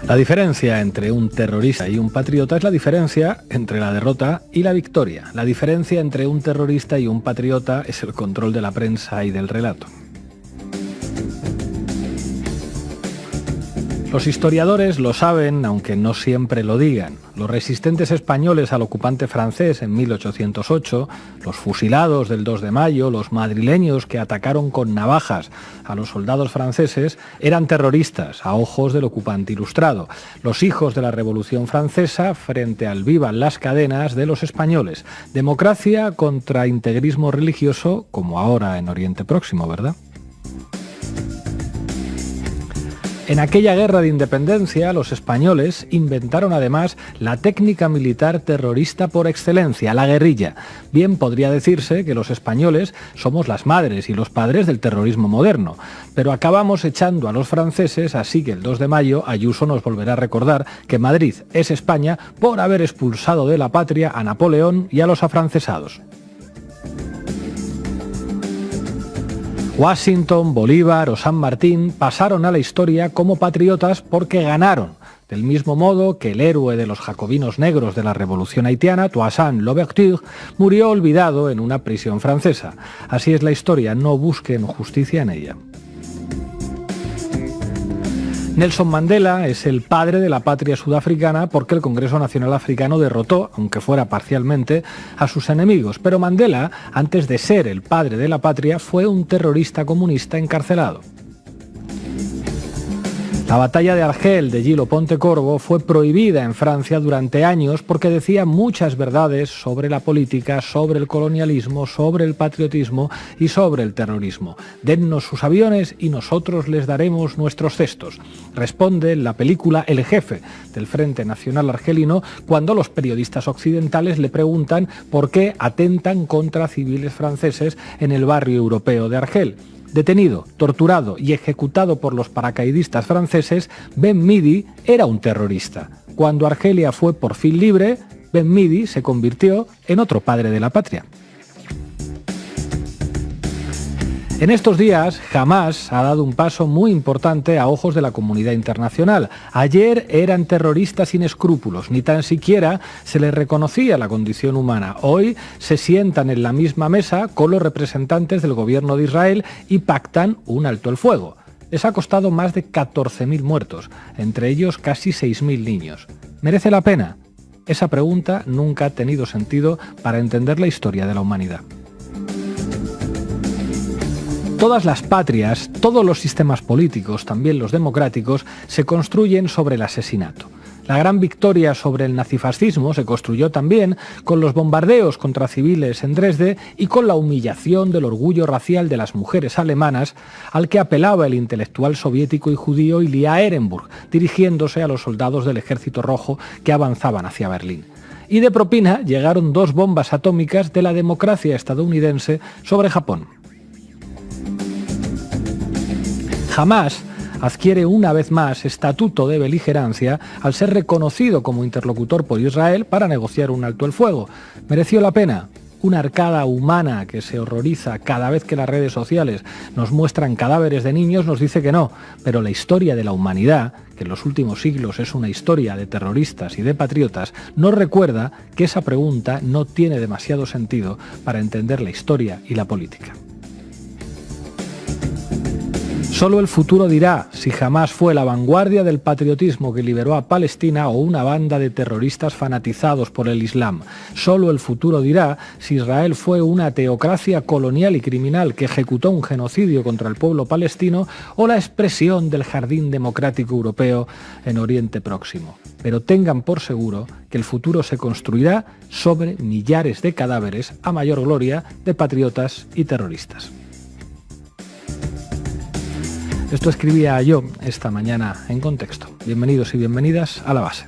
La diferencia entre un terrorista y un patriota es la diferencia entre la derrota y la victoria. La diferencia entre un terrorista y un patriota es el control de la prensa y del relato. Los historiadores lo saben, aunque no siempre lo digan. Los resistentes españoles al ocupante francés en 1808, los fusilados del 2 de mayo, los madrileños que atacaron con navajas a los soldados franceses, eran terroristas a ojos del ocupante ilustrado. Los hijos de la Revolución Francesa frente al vivan las cadenas de los españoles. Democracia contra integrismo religioso, como ahora en Oriente Próximo, ¿verdad? En aquella guerra de independencia, los españoles inventaron además la técnica militar terrorista por excelencia, la guerrilla. Bien podría decirse que los españoles somos las madres y los padres del terrorismo moderno, pero acabamos echando a los franceses, así que el 2 de mayo Ayuso nos volverá a recordar que Madrid es España por haber expulsado de la patria a Napoleón y a los afrancesados. Washington, Bolívar o San Martín pasaron a la historia como patriotas porque ganaron, del mismo modo que el héroe de los jacobinos negros de la Revolución haitiana, Toussaint Louverture, murió olvidado en una prisión francesa. Así es la historia, no busquen justicia en ella. Nelson Mandela es el padre de la patria sudafricana porque el Congreso Nacional Africano derrotó, aunque fuera parcialmente, a sus enemigos. Pero Mandela, antes de ser el padre de la patria, fue un terrorista comunista encarcelado. La batalla de Argel de Gillo Pontecorvo fue prohibida en Francia durante años porque decía muchas verdades sobre la política, sobre el colonialismo, sobre el patriotismo y sobre el terrorismo. Dennos sus aviones y nosotros les daremos nuestros cestos. Responde la película El Jefe del Frente Nacional Argelino cuando los periodistas occidentales le preguntan por qué atentan contra civiles franceses en el barrio europeo de Argel. Detenido, torturado y ejecutado por los paracaidistas franceses, Ben Midi era un terrorista. Cuando Argelia fue por fin libre, Ben Midi se convirtió en otro padre de la patria. En estos días, Hamás ha dado un paso muy importante a ojos de la comunidad internacional. Ayer eran terroristas sin escrúpulos, ni tan siquiera se les reconocía la condición humana. Hoy se sientan en la misma mesa con los representantes del gobierno de Israel y pactan un alto el fuego. Les ha costado más de 14.000 muertos, entre ellos casi 6.000 niños. ¿Merece la pena? Esa pregunta nunca ha tenido sentido para entender la historia de la humanidad. Todas las patrias, todos los sistemas políticos, también los democráticos, se construyen sobre el asesinato. La gran victoria sobre el nazifascismo se construyó también con los bombardeos contra civiles en Dresde y con la humillación del orgullo racial de las mujeres alemanas al que apelaba el intelectual soviético y judío Ilya Ehrenburg, dirigiéndose a los soldados del Ejército Rojo que avanzaban hacia Berlín. Y de propina llegaron 2 bombas atómicas de la democracia estadounidense sobre Japón. Hamás adquiere una vez más estatuto de beligerancia al ser reconocido como interlocutor por Israel para negociar un alto el fuego. ¿Mereció la pena? Una arcada humana que se horroriza cada vez que las redes sociales nos muestran cadáveres de niños nos dice que no, pero la historia de la humanidad, que en los últimos siglos es una historia de terroristas y de patriotas, nos recuerda que esa pregunta no tiene demasiado sentido para entender la historia y la política. Solo el futuro dirá si Hamás fue la vanguardia del patriotismo que liberó a Palestina o una banda de terroristas fanatizados por el Islam. Solo el futuro dirá si Israel fue una teocracia colonial y criminal que ejecutó un genocidio contra el pueblo palestino o la expresión del jardín democrático europeo en Oriente Próximo. Pero tengan por seguro que el futuro se construirá sobre millares de cadáveres a mayor gloria de patriotas y terroristas. Esto escribía yo esta mañana en Contexto. Bienvenidos y bienvenidas a La Base.